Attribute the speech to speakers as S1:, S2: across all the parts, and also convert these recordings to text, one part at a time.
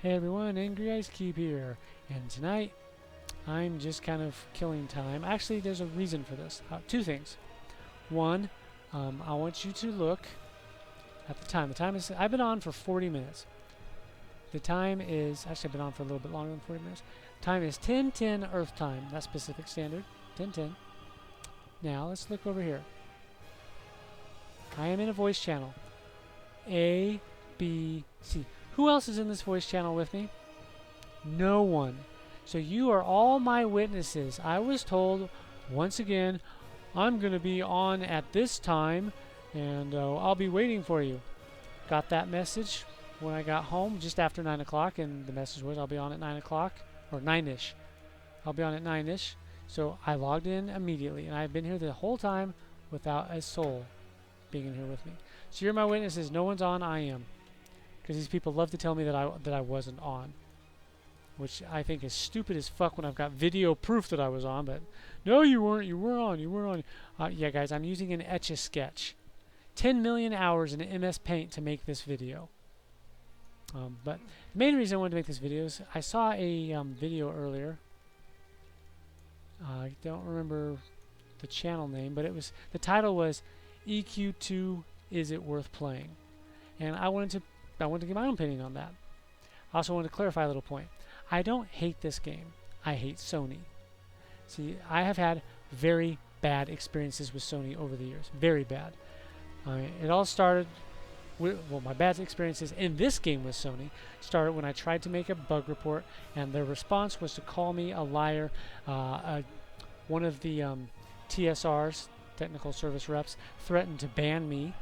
S1: Hey everyone, Angry Ice Cube here, and tonight I'm just kind of killing time. Actually, there's a reason for this. Two things. One, I want you to look at the time. The time is, I've been on for 40 minutes. The time is, actually I've been on for a little bit longer than 40 minutes. Time is 10:10 Earth time, that's Pacific Standard, 10:10. Now let's look over here. I am in a voice channel. A, B, C. Who else is in this voice channel with me? No one. So you are all my witnesses. I was told, once again, I'm going to be on at this time, and I'll be waiting for you. Got that message when I got home, just after 9 o'clock, and the message was I'll be on at 9 o'clock, or 9-ish. I'll be on at 9-ish. So I logged in immediately, and I've been here the whole time without a soul being in here with me. So you're my witnesses. No one's on, I am. Because these people love to tell me that I wasn't on, which I think is stupid as fuck when I've got video proof that I was on. But no, you weren't. You were on. You were on. Yeah, guys, I'm using an Etch-a-Sketch. 10 million hours in MS Paint to make this video. But the main reason I wanted to make this video is I saw a video earlier. I don't remember the channel name, but the title was EQ2, Is It Worth Playing? And I wanted to give my own opinion on that. I also wanted to clarify a little point. I don't hate this game. I hate Sony. See, I have had very bad experiences with Sony over the years. Very bad. It all started with, well, my bad experiences in this game with Sony started when I tried to make a bug report, and their response was to call me a liar. One of the TSRs, technical service reps, threatened to ban me,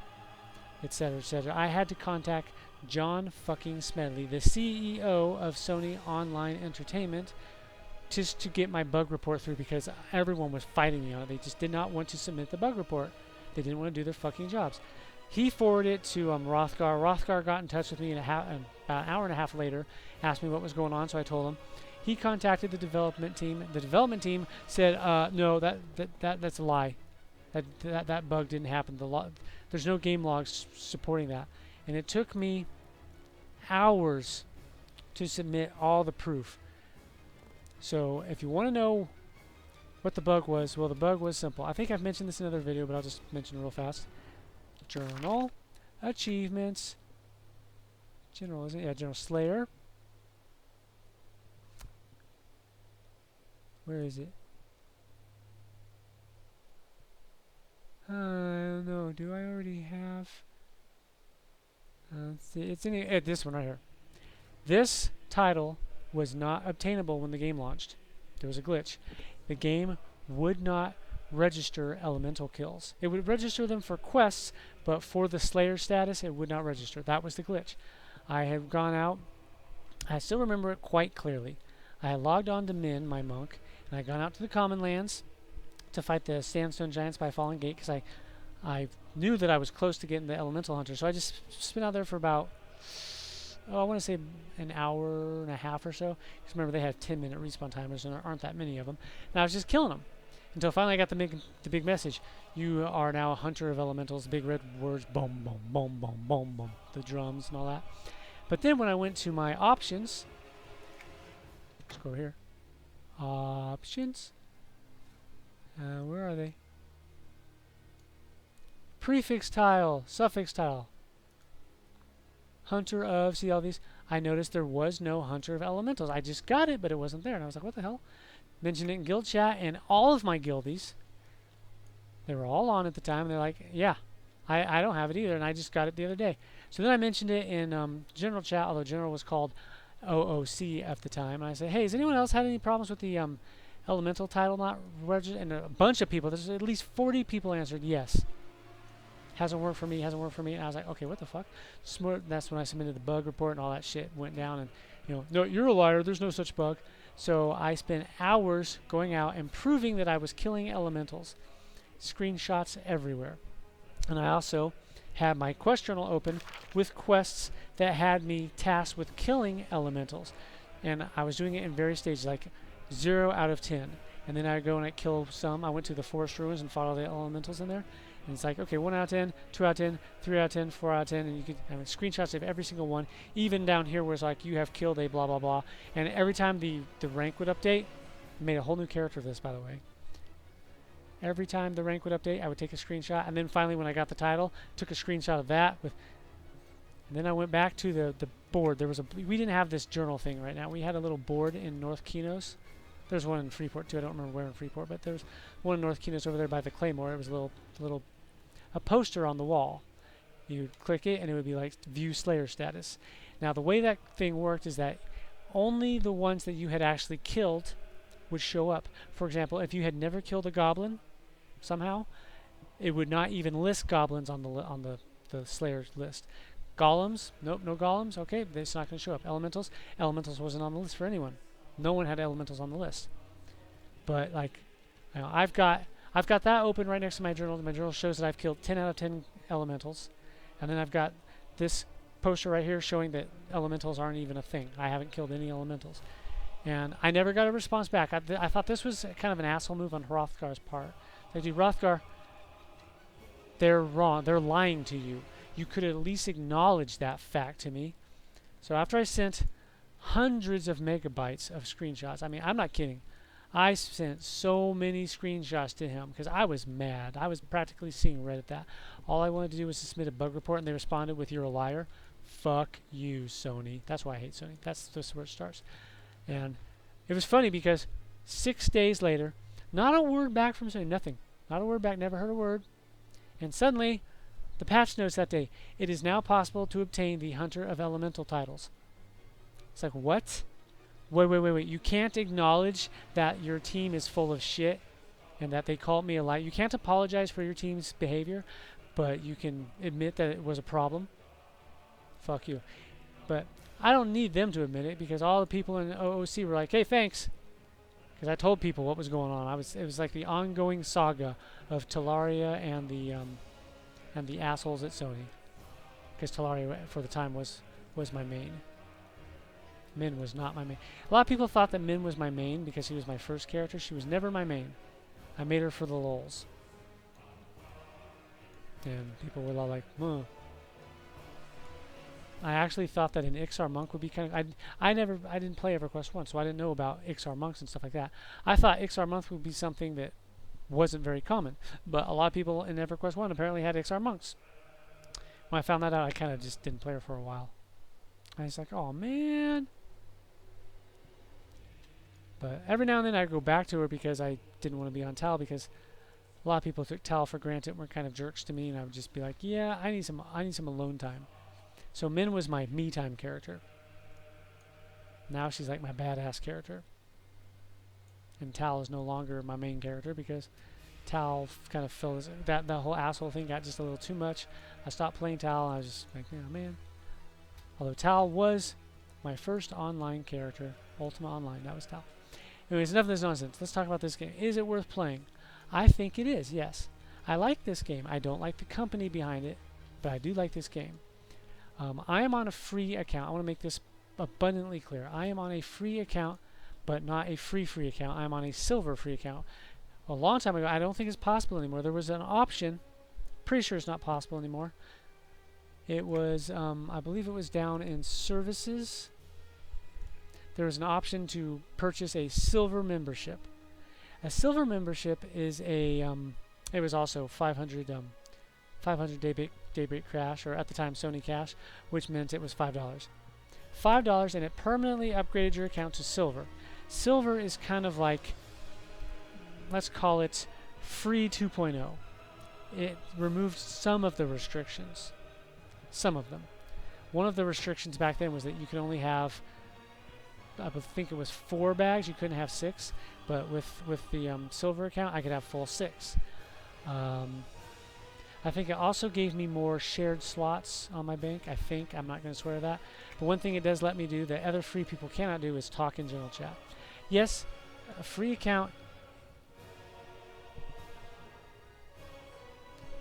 S1: etc., etc. I had to contact John fucking Smedley, the CEO of Sony Online Entertainment, just to get my bug report through, because everyone was fighting me on it. They just did not want to submit the bug report. They didn't want to do their fucking jobs. He forwarded it to Rothgar. Rothgar got in touch with me about an hour and a half later, asked me what was going on, so I told him. He contacted the development team. The development team said, no, that's a lie. That bug didn't happen. There's no game logs supporting that. And it took me hours to submit all the proof. So if you want to know what the bug was, well, the bug was simple. I think I've mentioned this in another video, but I'll just mention it real fast. Journal, achievements, general, isn't it? Yeah, General Slayer. Where is it? I don't know. Do I already have? Let's see. It's in this one right here. This title was not obtainable when the game launched. There was a glitch. The game would not register elemental kills. It would register them for quests, but for the Slayer status, it would not register. That was the glitch. I have gone out. I still remember it quite clearly. I had logged on to Min, my monk, and I had gone out to the Common Lands to fight the Sandstone Giants by Fallen Gate, because I knew that I was close to getting the Elemental Hunter. So I just spent out there for about, I want to say an hour and a half or so. Because remember, they have 10-minute respawn timers, and there aren't that many of them. And I was just killing them. Until finally I got the big message. You are now a hunter of elementals. Big red words. Boom, boom, boom, boom, boom, boom. The drums and all that. But then when I went to my options. Let's go over here. Options. Where are they? Prefix tile. Suffix tile. Hunter of. See all these? I noticed there was no hunter of elementals. I just got it, but it wasn't there. And I was like, what the hell? Mentioned it in guild chat, and all of my guildies, they were all on at the time, and they're like, yeah, I don't have it either, and I just got it the other day. So then I mentioned it in general chat, although general was called OOC at the time, and I said, hey, has anyone else had any problems with the elemental title not registered? And a bunch of people, there's at least 40 people answered yes. Hasn't worked for me, hasn't worked for me. And I was like, okay, what the fuck? That's when I submitted the bug report, and all that shit went down, and no, you're a liar, there's no such bug. So I spent hours going out and proving that I was killing elementals. Screenshots everywhere. And I also had my quest journal open with quests that had me tasked with killing elementals. And I was doing it in various stages, like 0 out of 10. And then I'd go and I'd kill some. I went to the forest ruins and fought all the elementals in there. And it's like, okay, 1 out of 10, 2 out of 10, 3 out of 10, 4 out of 10, and you could have screenshots of every single one, even down here where it's like, you have killed a blah, blah, blah. And every time the rank would update, I made a whole new character for this, by the way. Every time the rank would update, I would take a screenshot, and then finally when I got the title, took a screenshot of that. And then I went back to the board. We didn't have this journal thing right now. We had a little board in North Kinos. There's one in Freeport too. I don't remember where in Freeport, but there's one in North Kinos over there by the Claymore. It was a poster on the wall. You'd click it and it would be like view Slayer status. Now the way that thing worked is that only the ones that you had actually killed would show up. For example, if you had never killed a goblin somehow, it would not even list goblins on the Slayer's list. Golems, nope, no golems. Okay, it's not going to show up. Elementals wasn't on the list for anyone. No one had elementals on the list. But like, you know, I've got that open right next to my journal. My journal shows that I've killed 10 out of 10 elementals. And then I've got this poster right here showing that elementals aren't even a thing. I haven't killed any elementals. And I never got a response back. I thought this was kind of an asshole move on Hrothgar's part. Like, dude, Hrothgar, they're wrong. They're lying to you. You could at least acknowledge that fact to me. So after I sent hundreds of megabytes of screenshots, I mean, I'm not kidding. I sent so many screenshots to him because I was mad. I was practically seeing red at that. All I wanted to do was to submit a bug report, and they responded with, "You're a liar." Fuck you, Sony. That's why I hate Sony. That's where it starts. And it was funny because 6 days later, not a word back from Sony. Nothing. Not a word back. Never heard a word. And suddenly, the patch notes that day, "It is now possible to obtain the Hunter of Elemental titles." It's like, what? Wait. You can't acknowledge that your team is full of shit and that they called me a liar. You can't apologize for your team's behavior, but you can admit that it was a problem. Fuck you. But I don't need them to admit it because all the people in OOC were like, "Hey, thanks." Because I told people what was going on. It was like the ongoing saga of Talaria and the assholes at Sony. Because Talaria for the time was my main. Min was not my main. A lot of people thought that Min was my main because he was my first character. She was never my main. I made her for the lols. And people were all like, "Huh." I actually thought that an Ixar monk would be kind of... I didn't play EverQuest 1, so I didn't know about Ixar monks and stuff like that. I thought Ixar monks would be something that wasn't very common. But a lot of people in EverQuest 1 apparently had Ixar monks. When I found that out, I kind of just didn't play her for a while. I was like, oh man. But every now and then I go back to her because I didn't want to be on Tal, because a lot of people took Tal for granted and were kind of jerks to me, and I would just be like, yeah, I need some alone time. So Min was my me time character. Now she's like my badass character. And Tal is no longer my main character because Tal kind of fell that whole asshole thing got just a little too much. I stopped playing Tal, and I was just like, oh man. Although Tal was my first online character, Ultima Online, that was Tal. Anyways, enough of this nonsense. Let's talk about this game. Is it worth playing? I think it is, yes. I like this game. I don't like the company behind it, but I do like this game. I am on a free account. I want to make this abundantly clear. I am on a free account, but not a free account. I am on a silver free account. A long time ago, I don't think it's possible anymore. There was an option. Pretty sure it's not possible anymore. It was, I believe it was down in services. There was an option to purchase a silver membership. A silver membership is a, it was also 500 daybreak crash, or at the time Sony cash, which meant it was $5. $5, and it permanently upgraded your account to silver. Silver is kind of like, let's call it free 2.0. It removed some of the restrictions. Some of them. One of the restrictions back then was that you could only have, I think it was 4 bags. You couldn't have 6. But with the silver account, I could have full 6. I think it also gave me more shared slots on my bank. I think. I'm not going to swear to that. But one thing it does let me do that other free people cannot do is talk in general chat. Yes, a free account.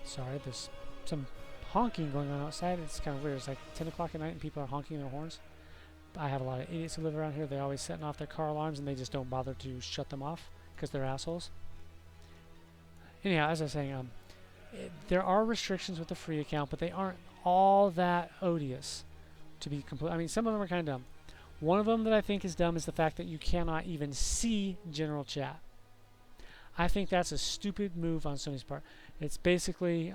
S1: Sorry, there's some honking going on outside. It's kind of weird. It's like 10 o'clock at night and people are honking their horns. I have a lot of idiots who live around here. They're always setting off their car alarms and they just don't bother to shut them off because they're assholes. Anyhow, as I was saying, There are restrictions with the free account, but they aren't all that odious, to be complete. I mean, some of them are kind of dumb. One of them that I think is dumb is the fact that you cannot even see general chat. I think that's a stupid move on Sony's part. It's basically,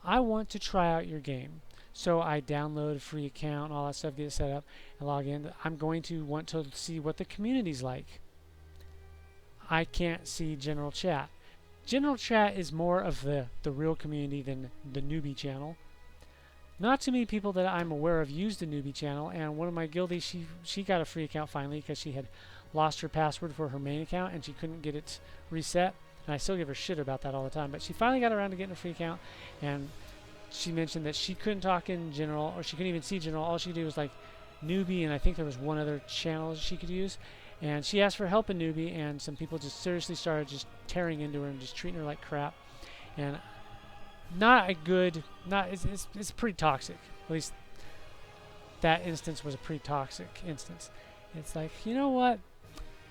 S1: I want to try out your game. So I download a free account and all that stuff, get it set up, and log in. I'm going to want to see what the community's like. I can't see general chat. General chat is more of the real community than the newbie channel. Not too many people that I'm aware of use the newbie channel, and one of my guildies, she got a free account finally because she had lost her password for her main account and she couldn't get it reset. And I still give her shit about that all the time, but she finally got around to getting a free account, and she mentioned that she couldn't talk in general, or she couldn't even see general. All she could do was like newbie, and I think there was one other channel she could use. And she asked for help in newbie, and some people just seriously started just tearing into her and just treating her like crap. And not a good, it's pretty toxic. At least that instance was a pretty toxic instance. It's like, you know what?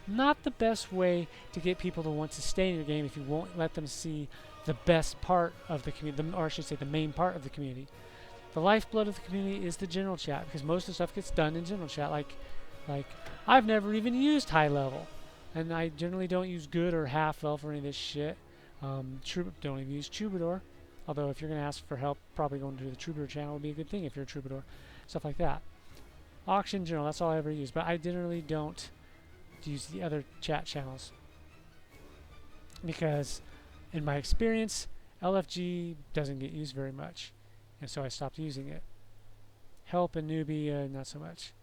S1: Not the best way to get people to want to stay in your game if you won't let them see the best part of the community, or I should say the main part of the community. The lifeblood of the community is the general chat, because most of the stuff gets done in general chat. Like I've never even used high level, and I generally don't use good or half level or any of this shit. Don't even use Troubadour. Although if you're going to ask for help, probably going to the Troubadour channel would be a good thing if you're a Troubadour. Stuff like that. Auction general, that's all I ever use. But I generally don't use the other chat channels, because in my experience, LFG doesn't get used very much, and so I stopped using it. Help and newbie, not so much.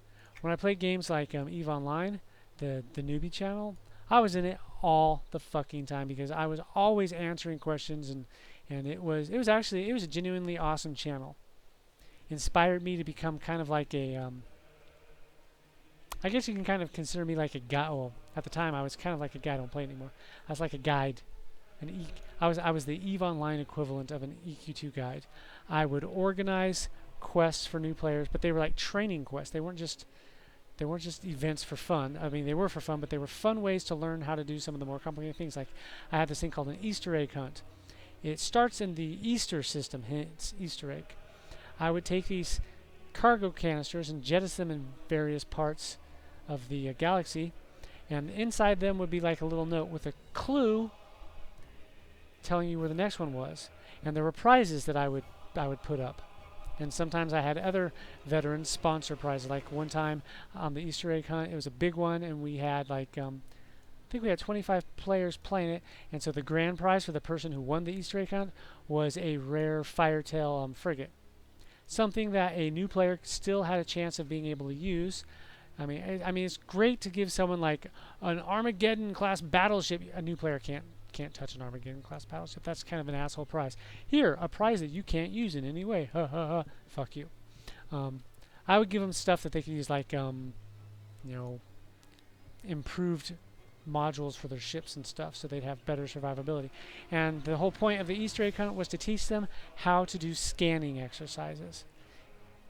S1: When I played games like EVE Online, the newbie channel, I was in it all the fucking time because I was always answering questions, and it was a genuinely awesome channel. Inspired me to become kind of like a I guess you can kind of consider me like a guy. Well, at the time I was kind of like a guy. I don't play anymore. I was like a guide. I was the EVE Online equivalent of an EQ2 guide. I would organize quests for new players, but they were like training quests. They weren't just events for fun. I mean, they were for fun, but they were fun ways to learn how to do some of the more complicated things. Like I had this thing called an Easter egg hunt. It starts in the Easter system, hence Easter egg. I would take these cargo canisters and jettison them in various parts of the galaxy, and inside them would be like a little note with a clue telling you where the next one was. And there were prizes that I would put up. And sometimes I had other veterans sponsor prizes. Like one time on the Easter egg hunt, it was a big one, and we had like I think we had 25 players playing it, and so the grand prize for the person who won the Easter egg hunt was a rare Firetail frigate. Something that a new player still had a chance of being able to use. I mean, it's great to give someone like an Armageddon class battleship. A new player can't touch an Armageddon class battleship. That's kind of an asshole prize. Here, a prize that you can't use in any way. Ha ha ha. Fuck you. I would give them stuff that they could use, like improved modules for their ships and stuff, so they'd have better survivability. And the whole point of the Easter egg hunt was to teach them how to do scanning exercises,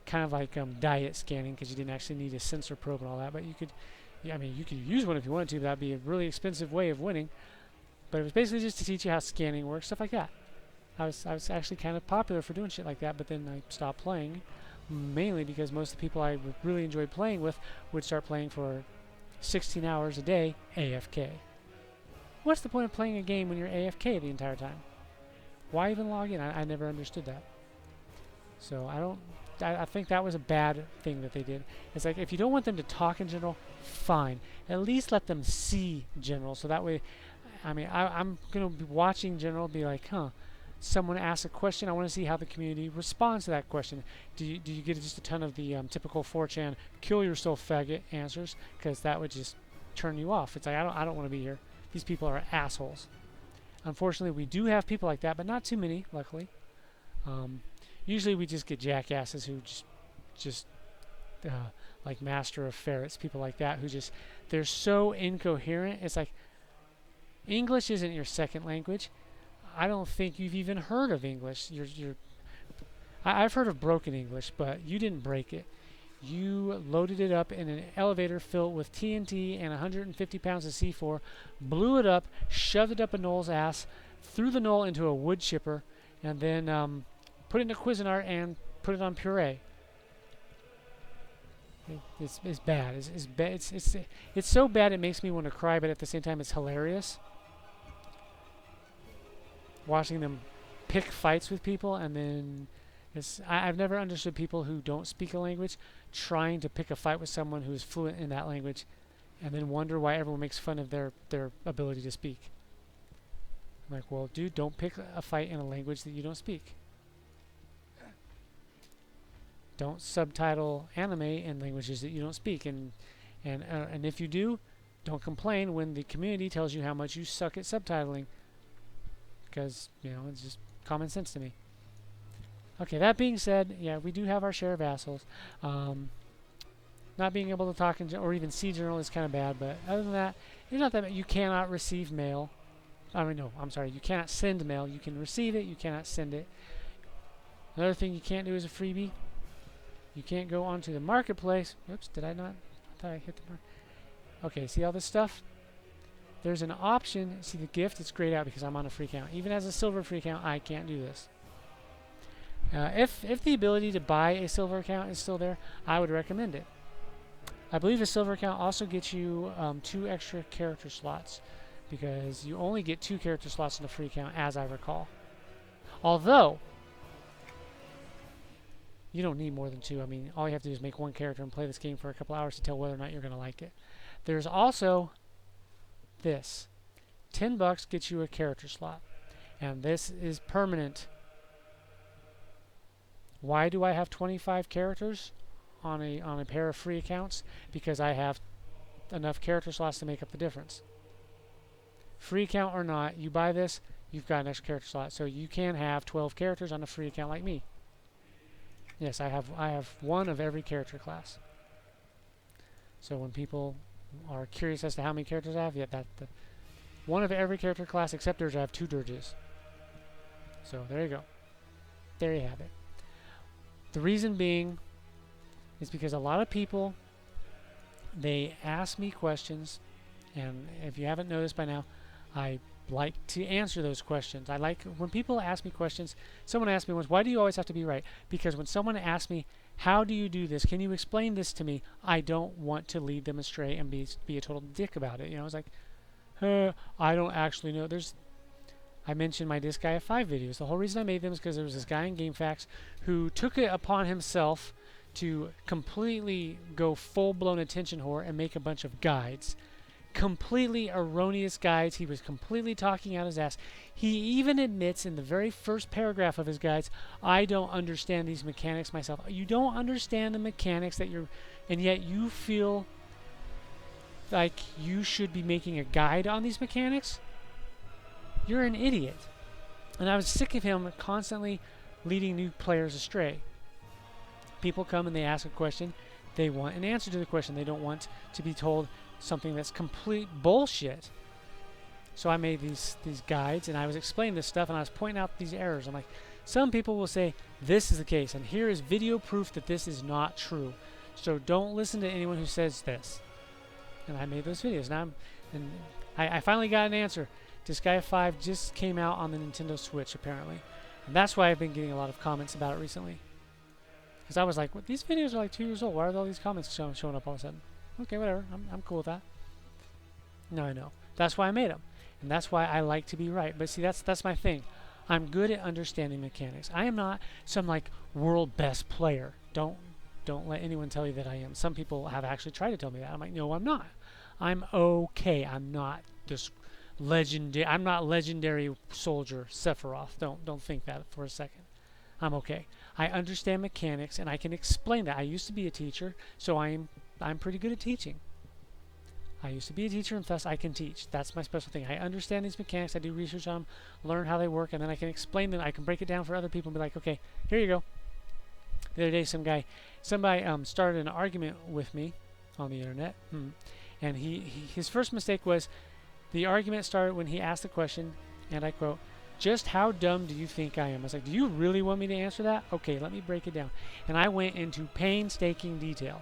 S1: kind of like diet scanning, because you didn't actually need a sensor probe and all that, but you could use one if you wanted to, but that'd be a really expensive way of winning. But it was basically just to teach you how scanning works, stuff like that. I was actually kind of popular for doing shit like that, but then I stopped playing, mainly because most of the people I really enjoyed playing with would start playing for 16 hours a day AFK. What's the point of playing a game when you're AFK the entire time? Why even log in? I never understood that. So I think that was a bad thing that they did. It's like, if you don't want them to talk in general, fine. At least let them see general, so that way, I mean, I'm going to be watching general, be like, someone asks a question, I want to see how the community responds to that question. Do you get just a ton of the typical 4chan kill yourself faggot answers? Because that would just turn you off. It's like, I don't want to be here. These people are assholes. Unfortunately, we do have people like that, but not too many, luckily. Usually we just get jackasses who just like Master of Ferrets, people like that, who they're so incoherent. It's like, English isn't your second language. I don't think you've even heard of English. I've heard of broken English, but you didn't break it. You loaded it up in an elevator filled with TNT and 150 pounds of C4, blew it up, shoved it up a knoll's ass, threw the null into a wood chipper, and then put it in a Cuisinart and put it on puree. It's bad. It's so bad it makes me want to cry, but at the same time it's hilarious. Watching them pick fights with people, and then I've never understood people who don't speak a language trying to pick a fight with someone who is fluent in that language, and then wonder why everyone makes fun of their ability to speak. I'm like, well, dude, don't pick a fight in a language that you don't speak. Don't subtitle anime in languages that you don't speak, and if you do, don't complain when the community tells you how much you suck at subtitling, because it's just common sense to me. Okay, that being said, yeah, we do have our share of assholes. Not being able to talk or even see general is kind of bad, but other than that, it's not that bad. You cannot receive mail. You cannot send mail. You can receive it, you cannot send it. Another thing you can't do as a freebie, you can't go onto the marketplace. Oops, did I not? I thought I hit the mark. Okay, see all this stuff? There's an option. See the gift? It's grayed out because I'm on a free account. Even as a silver free account, I can't do this. If the ability to buy a silver account is still there, I would recommend it. I believe a silver account also gets you 2 extra character slots, because you only get 2 character slots in a free account, as I recall. Although, you don't need more than 2. I mean, all you have to do is make 1 character and play this game for a couple hours to tell whether or not you're going to like it. There's also this. $10 gets you a character slot, and this is permanent. Why do I have 25 characters on a pair of free accounts? Because I have enough character slots to make up the difference. Free account or not, you buy this, you've got an extra character slot, so you can have 12 characters on a free account like me. Yes, I have 1 of every character class. So when people are curious as to how many characters I have, yeah, the 1 of every character class except Dirge. I have 2 Dirges. So there you go. There you have it. The reason being is because a lot of people, they ask me questions, and if you haven't noticed by now, I like to answer those questions. I like when people ask me questions. Someone asked me once, why do you always have to be right? Because when someone asks me, how do you do this? Can you explain this to me? I don't want to lead them astray and be a total dick about it. It's like, I don't actually know. I mentioned my Disgaea 5 videos. The whole reason I made them is because there was this guy in GameFAQs who took it upon himself to completely go full-blown attention whore and make a bunch of guides. Completely erroneous guides. He was completely talking out his ass. He even admits in the very first paragraph of his guides, I don't understand these mechanics myself. You don't understand the mechanics and yet you feel like you should be making a guide on these mechanics? You're an idiot. And I was sick of him constantly leading new players astray. People come and they ask a question. They want an answer to the question. They don't want to be told something that's complete bullshit. So I made these guides, and I was explaining this stuff, and I was pointing out these errors. I'm like, some people will say, this is the case, and here is video proof that this is not true. So don't listen to anyone who says this. And I made those videos. Now I finally got an answer. Disgaea 5 just came out on the Nintendo Switch, apparently. And that's why I've been getting a lot of comments about it recently. Because I was like, well, these videos are like 2 years old. Why are all these comments showing up all of a sudden? Okay, whatever. I'm cool with that. No, I know. That's why I made them. And that's why I like to be right. But see, that's my thing. I'm good at understanding mechanics. I am not some like world best player. Don't let anyone tell you that I am. Some people have actually tried to tell me that. I'm like, no, I'm not. I'm okay. I'm not this legendary. I'm not legendary soldier Sephiroth. Don't think that for a second. I'm okay. I understand mechanics and I can explain that. I used to be a teacher, so I'm pretty good at teaching. I used to be a teacher, and thus I can teach. That's my special thing. I understand these mechanics. I do research on them, learn how they work, and then I can explain them. I can break it down for other people and be like, okay, here you go. The other day, somebody started an argument with me on the internet, and his first mistake was the argument started when he asked the question, and I quote, just how dumb do you think I am? I was like, do you really want me to answer that? Okay, let me break it down. And I went into painstaking detail.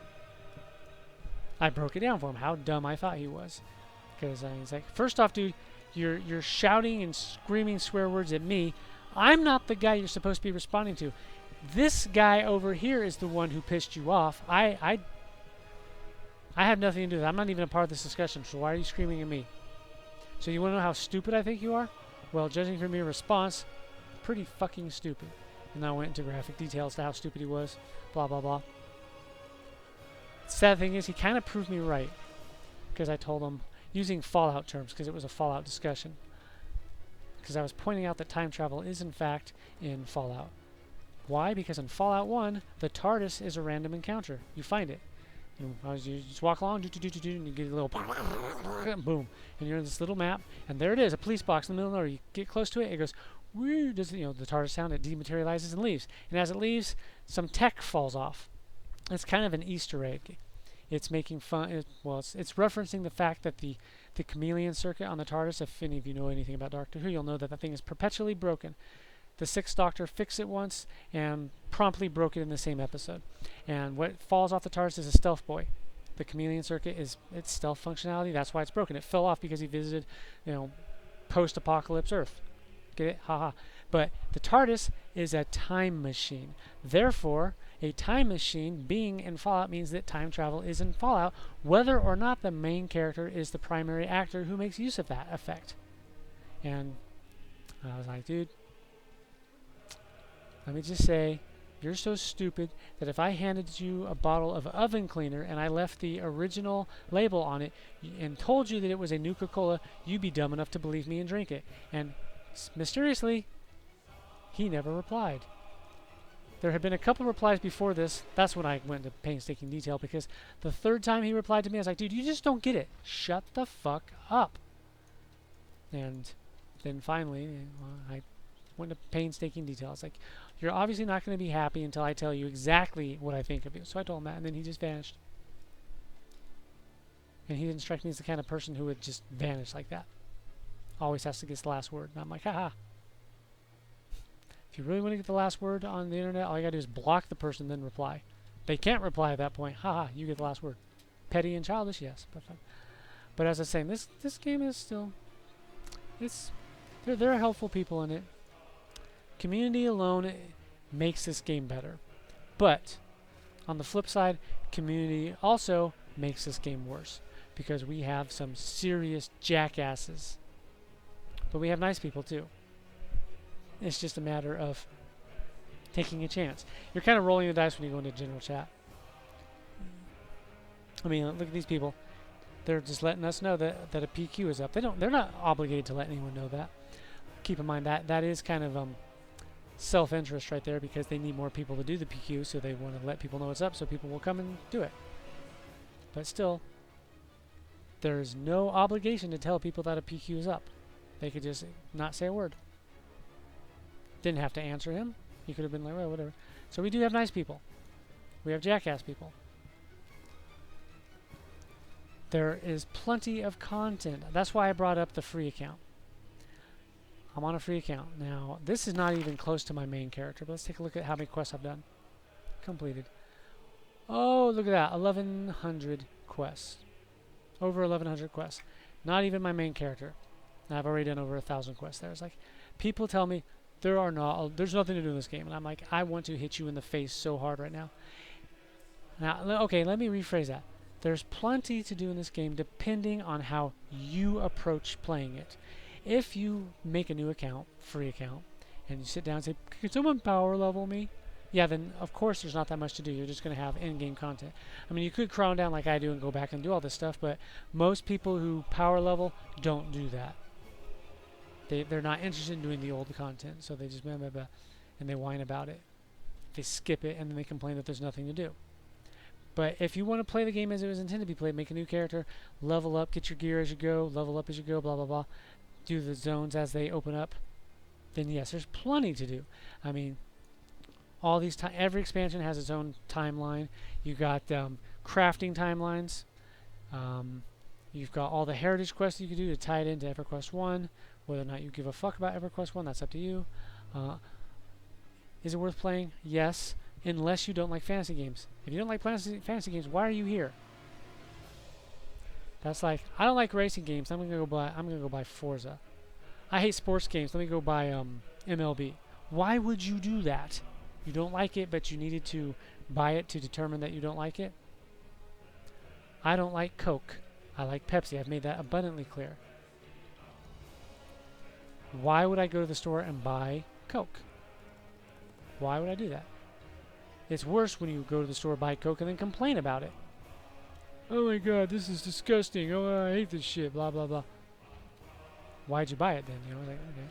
S1: I broke it down for him, how dumb I thought he was. Because he's like, first off, dude, You're shouting and screaming swear words at me. I'm not the guy you're supposed to be responding to. This guy over here is the one who pissed you off. I have nothing to do with it. I'm not even a part of this discussion, so why are you screaming at me? So you want to know how stupid I think you are? Well, judging from your response, pretty fucking stupid. And then I went into graphic details to how stupid he was. Blah, blah, blah. Sad thing is, he kind of proved me right. Because I told him, using Fallout terms, because it was a Fallout discussion. Because I was pointing out that time travel is, in fact, in Fallout. Why? Because in Fallout 1, the TARDIS is a random encounter. You find it. You just walk along, and you get a little boom, and you're in this little map, and there it is, a police box in the middle of nowhere. You get close to it, it goes, woo, does the TARDIS sound? It dematerializes and leaves. And as it leaves, some tech falls off. It's kind of an Easter egg. It's making fun. It's referencing the fact that the chameleon circuit on the TARDIS. If any of you know anything about Doctor Who, you'll know that thing is perpetually broken. The Sixth Doctor fixed it once and promptly broke it in the same episode. And what falls off the TARDIS is a stealth buoy. The chameleon circuit is its stealth functionality. That's why it's broken. It fell off because he visited, post-apocalypse Earth. Get it? Haha. But the TARDIS is a time machine. Therefore, a time machine being in Fallout means that time travel is in Fallout, whether or not the main character is the primary actor who makes use of that effect. And I was like, dude, let me just say, you're so stupid that if I handed you a bottle of oven cleaner and I left the original label on it and told you that it was a Nuka-Cola, you'd be dumb enough to believe me and drink it. And mysteriously, he never replied. There had been a couple replies before this. That's when I went into painstaking detail, because the third time he replied to me, I was like, dude, you just don't get it. Shut the fuck up. And then finally, I went into painstaking detail. It's like, you're obviously not going to be happy until I tell you exactly what I think of you. So I told him that, and then he just vanished. And he didn't strike me as the kind of person who would just vanish like that. Always has to get the last word. And I'm like, haha. If you really want to get the last word on the internet, all you gotta do is block the person, then reply. They can't reply at that point. Haha, you get the last word. Petty and childish, yes. But as I was saying, this game is still... There are helpful people in it. Community alone makes this game better. But, on the flip side, community also makes this game worse. Because we have some serious jackasses. But we have nice people too. It's just a matter of taking a chance. You're kind of rolling the dice when you go into general chat. I mean, look at these people. They're just letting us know that a PQ is up. They're not obligated to let anyone know that. Keep in mind that is kind of self-interest right there, because they need more people to do the PQ, so they want to let people know it's up so people will come and do it. But still, there's no obligation to tell people that a PQ is up. They could just not say a word. Didn't have to answer him. He could have been like, well, whatever. So we do have nice people. We have jackass people. There is plenty of content. That's why I brought up the free account. I'm on a free account. Now, this is not even close to my main character, but let's take a look at how many quests I've done. Completed. Oh, look at that. 1,100 quests. Over 1,100 quests. Not even my main character. And I've already done over 1,000 quests there. It's like, people tell me, there's nothing to do in this game. And I'm like, I want to hit you in the face so hard right now. Now, okay, let me rephrase that. There's plenty to do in this game depending on how you approach playing it. If you make a new account, free account, and you sit down and say, can someone power level me? Yeah, then of course there's not that much to do. You're just going to have in-game content. I mean, you could crown down like I do and go back and do all this stuff, but most people who power level don't do that. They're not interested in doing the old content, so they just blah, blah, blah, and they whine about it. They skip it, and then they complain that there's nothing to do. But if you want to play the game as it was intended to be played, make a new character, level up, get your gear as you go, level up as you go, blah, blah, blah, do the zones as they open up, then yes, there's plenty to do. I mean, all these every expansion has its own timeline. You got crafting timelines. You've got all the heritage quests you can do to tie it into EverQuest 1. Whether or not you give a fuck about EverQuest 1, that's up to you. Is it worth playing? Yes, unless you don't like fantasy games. If you don't like fantasy games, why are you here? That's like, I don't like racing games. I'm gonna go buy Forza. I hate sports games. Let me go buy MLB. Why would you do that? You don't like it, but you needed to buy it to determine that you don't like it. I don't like Coke. I like Pepsi. I've made that abundantly clear. Why would I go to the store and buy Coke? Why would I do that? It's worse when you go to the store, buy Coke, and then complain about it. Oh my god, this is disgusting. Oh, I hate this shit. Blah, blah, blah. Why'd you buy it then? You know, like, okay.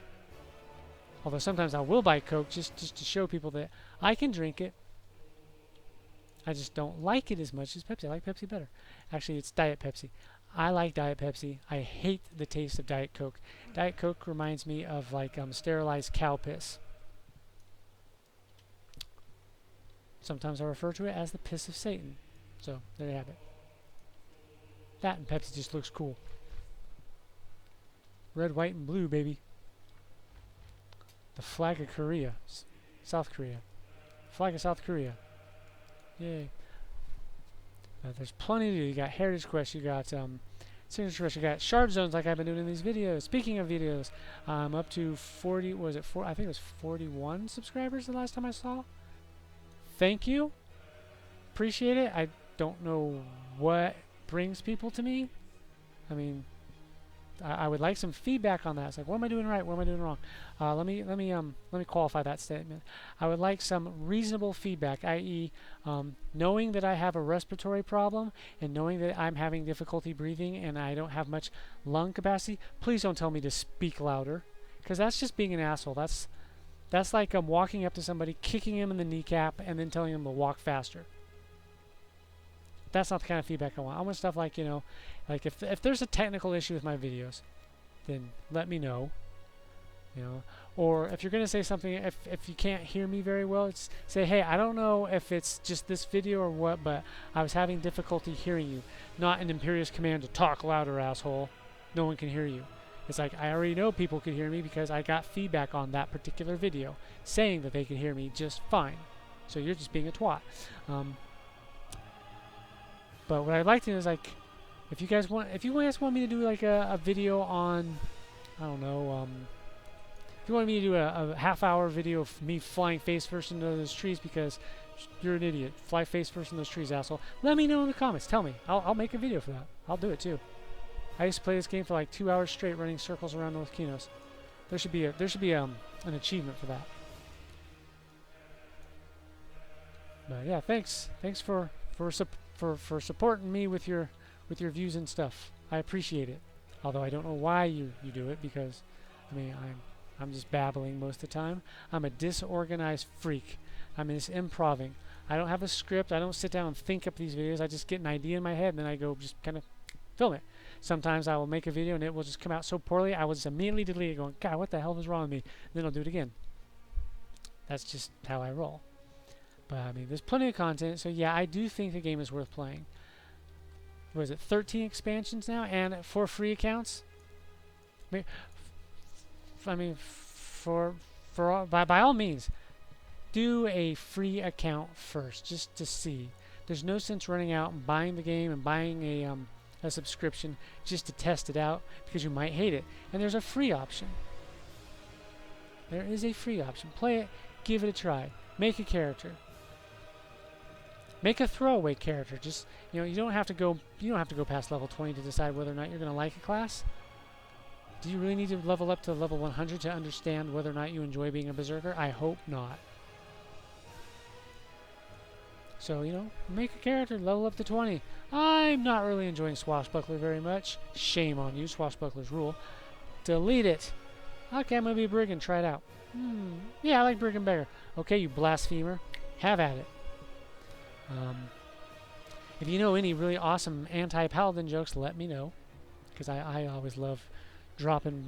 S1: Although sometimes I will buy Coke just to show people that I can drink it. I just don't like it as much as Pepsi. I like Pepsi better. Actually, it's Diet Pepsi. I like Diet Pepsi. I hate the taste of Diet Coke. Diet Coke reminds me of like sterilized cow piss. Sometimes I refer to it as the piss of Satan. So, there you have it. That and Pepsi just looks cool. Red, white, and blue, baby. The flag of Korea. South Korea. Flag of South Korea. Yay. There's plenty to do. You got Heritage Quest, you got Signature Quest, you got Shard Zones like I've been doing in these videos. Speaking of videos, I'm up to 40, was it 4? I think it was 41 subscribers the last time I saw. Thank you. Appreciate it. I don't know what brings people to me. I mean, I would like some feedback on that. It's like, what am I doing right? What am I doing wrong? Let me qualify that statement. I would like some reasonable feedback, i.e., knowing that I have a respiratory problem and knowing that I'm having difficulty breathing and I don't have much lung capacity. Please don't tell me to speak louder, because that's just being an asshole. That's like walking up to somebody, kicking him in the kneecap, and then telling him to walk faster. That's not the kind of feedback I want. I want stuff like, you know, like if there's a technical issue with my videos, then let me know. You know, or if you're going to say something, if you can't hear me very well, it's say, hey, I don't know if it's just this video or what, but I was having difficulty hearing you. Not an imperious command to talk louder, asshole. No one can hear you. It's like, I already know people could hear me because I got feedback on that particular video saying that they could hear me just fine. So you're just being a twat. But what I'd like to do is, like, if you guys want me to do like a video on, I don't know, if you want me to do a half-hour video of me flying face first into those trees because you're an idiot, fly face first in those trees, asshole, let me know in the comments. Tell me. I'll make a video for that. I'll do it too. I used to play this game for like 2 hours straight, running circles around North Kinos. There should be an achievement for that. But yeah, thanks for supporting me with your views and stuff. I appreciate it. Although I don't know why you do it, because I mean I'm just babbling most of the time. I'm a disorganized freak. I'm just improving. I don't have a script. I don't sit down and think up these videos. I just get an idea in my head and then I go just kind of film it. Sometimes I will make a video and it will just come out so poorly I will just immediately delete it, going, God, what the hell was wrong with me? And then I'll do it again. That's just how I roll. But I mean, there's plenty of content, so yeah, I do think the game is worth playing. What is it, 13 expansions now, and 4 free accounts? I mean, by all means, do a free account first, just to see. There's no sense running out and buying the game and buying a subscription just to test it out, because you might hate it. And there's a free option. There is a free option. Play it, give it a try, make a character. Make a throwaway character. Just, you know, you don't have to go past level 20 to decide whether or not you're going to like a class. Do you really need to level up to level 100 to understand whether or not you enjoy being a berserker? I hope not. So, you know, make a character, level up to 20. I'm not really enjoying Swashbuckler very much. Shame on you, Swashbuckler's rule. Delete it. Okay, I'm going to be a brigand, try it out. Yeah, I like brigand better. Okay, you blasphemer, have at it. If you know any really awesome anti-paladin jokes, let me know, because I always love dropping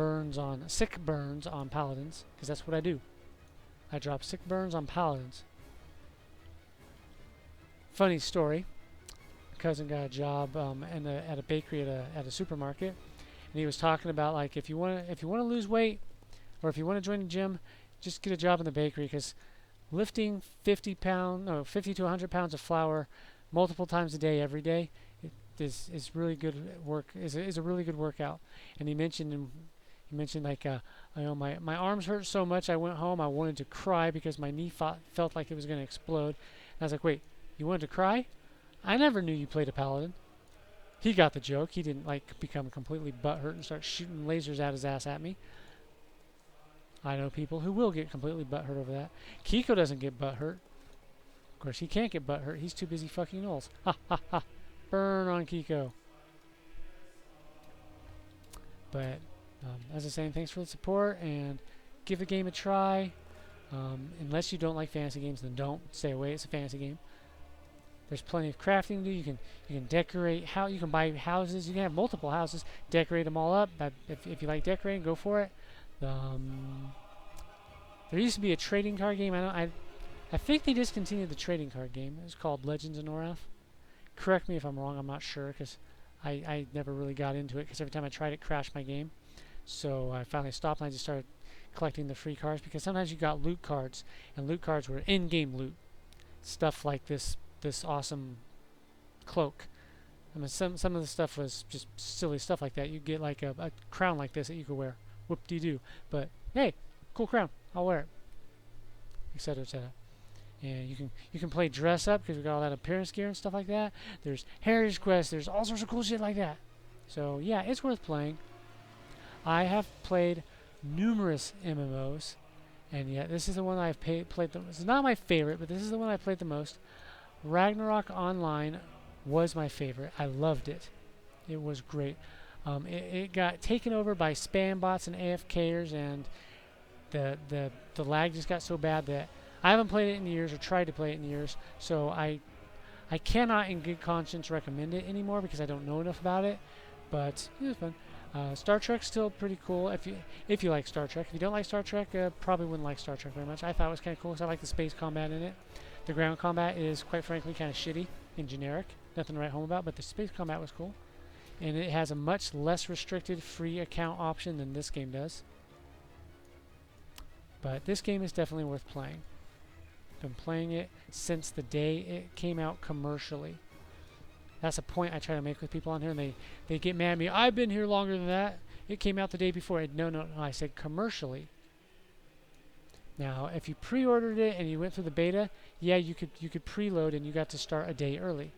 S1: sick burns on paladins, because that's what I do. I drop sick burns on paladins. Funny story. My cousin got a job at a bakery at a supermarket, and he was talking about, like, if you want to lose weight, or if you want to join a gym, just get a job in the bakery, because lifting 50 to 100 pounds of flour multiple times a day, every day, is really good work. Is a really good workout. And he mentioned like you know, my arms hurt so much. I went home. I wanted to cry because my knee felt like it was going to explode. And I was like, wait, you wanted to cry? I never knew you played a paladin. He got the joke. He didn't like become completely butthurt and start shooting lasers out his ass at me. I know people who will get completely butthurt over that. Kiko doesn't get butthurt. Of course, he can't get butthurt. He's too busy fucking gnolls. Ha ha ha. Burn on Kiko. But as I was saying, thanks for the support and give the game a try. Unless you don't like fantasy games, then don't. Stay away. It's a fantasy game. There's plenty of crafting to do. You can decorate. You can buy houses. You can have multiple houses. Decorate them all up. If you like decorating, go for it. There used to be a trading card game. I think they discontinued the trading card game. It was called Legends of Norath. Correct me if I'm wrong. I'm not sure because I never really got into it because every time I tried it, crashed my game. So I finally stopped and I just started collecting the free cards because sometimes you got loot cards, and loot cards were in-game loot. Stuff like this awesome cloak. I mean, some of the stuff was just silly stuff like that. You get like a crown like this that you could wear. Whoop-de-doo. But hey, cool crown. I'll wear it. Etc. Etc. And you can play dress up because we got all that appearance gear and stuff like that. There's Heritage Quest. There's all sorts of cool shit like that. So yeah, it's worth playing. I have played numerous MMOs, and yet this is the one I've played the most. It's not my favorite, but this is the one I played the most. Ragnarok Online was my favorite. I loved it. It was great. It got taken over by spam bots and AFKers, and the lag just got so bad that I haven't played it in years or tried to play it in years. So I cannot in good conscience recommend it anymore because I don't know enough about it. But it was fun. Star Trek's still pretty cool if you like Star Trek. If you don't like Star Trek, probably wouldn't like Star Trek very much. I thought it was kind of cool because I like the space combat in it. The ground combat is, quite frankly, kind of shitty and generic. Nothing to write home about, but the space combat was cool. And it has a much less restricted free account option than this game does. But this game is definitely worth playing. Been playing it since the day it came out commercially. That's a point I try to make with people on here, and they get mad at me. I've been here longer than that. It came out the day before. No, I said commercially. Now, if you pre-ordered it and you went through the beta, yeah, you could preload and you got to start a day early.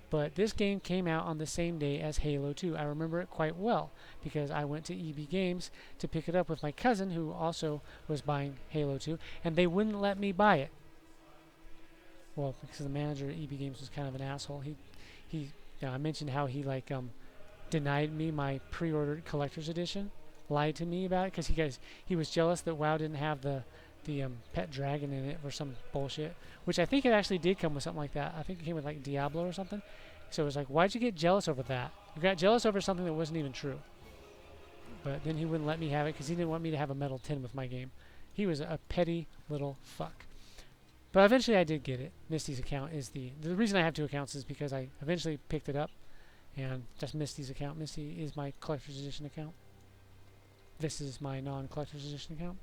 S1: But this game came out on the same day as Halo 2. I remember it quite well because I went to EB Games to pick it up with my cousin who also was buying Halo 2, and they wouldn't let me buy it. Well, because the manager at EB Games was kind of an asshole. I mentioned how he denied me my pre-ordered collector's edition, lied to me about it because he was jealous that WoW didn't have the pet dragon in it or some bullshit, which I think it actually did come with something like that. I think it came with like Diablo or something. So it was like, why'd you get jealous over that? You got jealous over something that wasn't even true. But then he wouldn't let me have it because he didn't want me to have a metal tin with my game. He was a petty little fuck. But eventually I did get it. Misty's account is the reason I have two accounts is because I eventually picked it up, and that's Misty's account. Misty is my collector's edition account. This is my non-collector's edition account.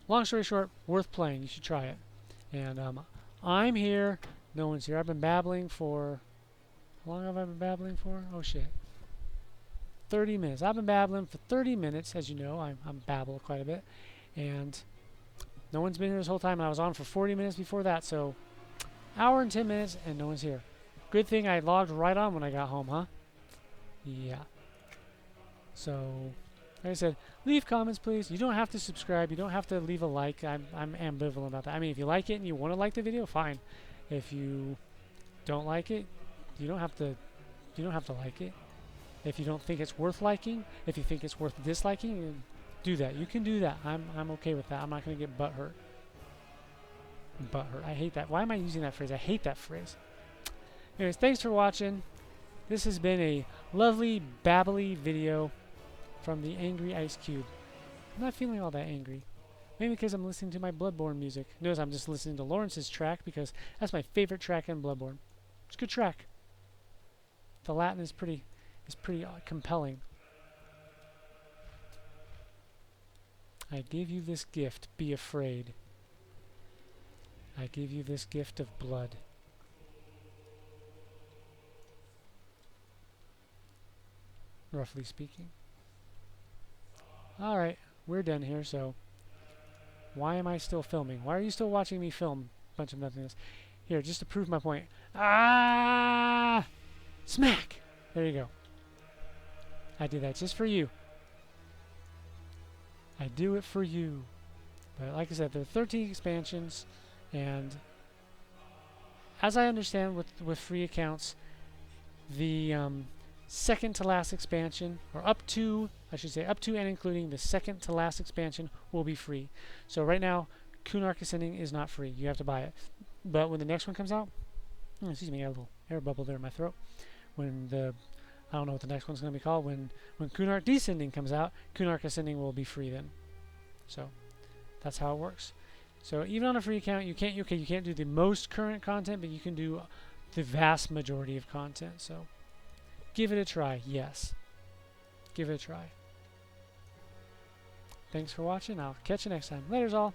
S1: Long story short, worth playing. You should try it. And I'm here. No one's here. I've been babbling for... How long have I been babbling for? Oh, shit. 30 minutes. I've been babbling for 30 minutes. As you know, I'm babble quite a bit. And no one's been here this whole time. And I was on for 40 minutes before that. So, hour and 10 minutes, and no one's here. Good thing I logged right on when I got home, huh? Yeah. So... Like I said, leave comments, please. You don't have to subscribe. You don't have to leave a like. I'm ambivalent about that. I mean, if you like it and you want to like the video, fine. If you don't like it, you don't have to. You don't have to like it. If you don't think it's worth liking, if you think it's worth disliking, do that. You can do that. I'm okay with that. I'm not gonna get butthurt. Butthurt. I hate that. Why am I using that phrase? I hate that phrase. Anyways, thanks for watching. This has been a lovely, babbly video from the Angry Ice Cube. I'm not feeling all that angry. Maybe because I'm listening to my Bloodborne music. Notice I'm just listening to Lawrence's track because that's my favorite track in Bloodborne. It's a good track. The Latin is pretty compelling. I give you this gift, be afraid. I give you this gift of blood. roughly speaking. Alright, we're done here, so why am I still filming? Why are you still watching me film? Bunch of nothingness. Here, just to prove my point. Ah! Smack! There you go. I do that just for you. I do it for you. But like I said, there are 13 expansions, and as I understand with free accounts, the second to last expansion, or up to, I should say, up to and including the second to last expansion will be free. So right now, Kunark Ascending is not free. You have to buy it. But when the next one comes out, excuse me, I got a little air bubble there in my throat. When the, I don't know what the next one's going to be called. When Kunark Descending comes out, Kunark Ascending will be free then. So that's how it works. So even on a free account, you can't do the most current content, but you can do the vast majority of content. So give it a try. Yes, give it a try. Thanks for watching. I'll catch you next time. Laters all.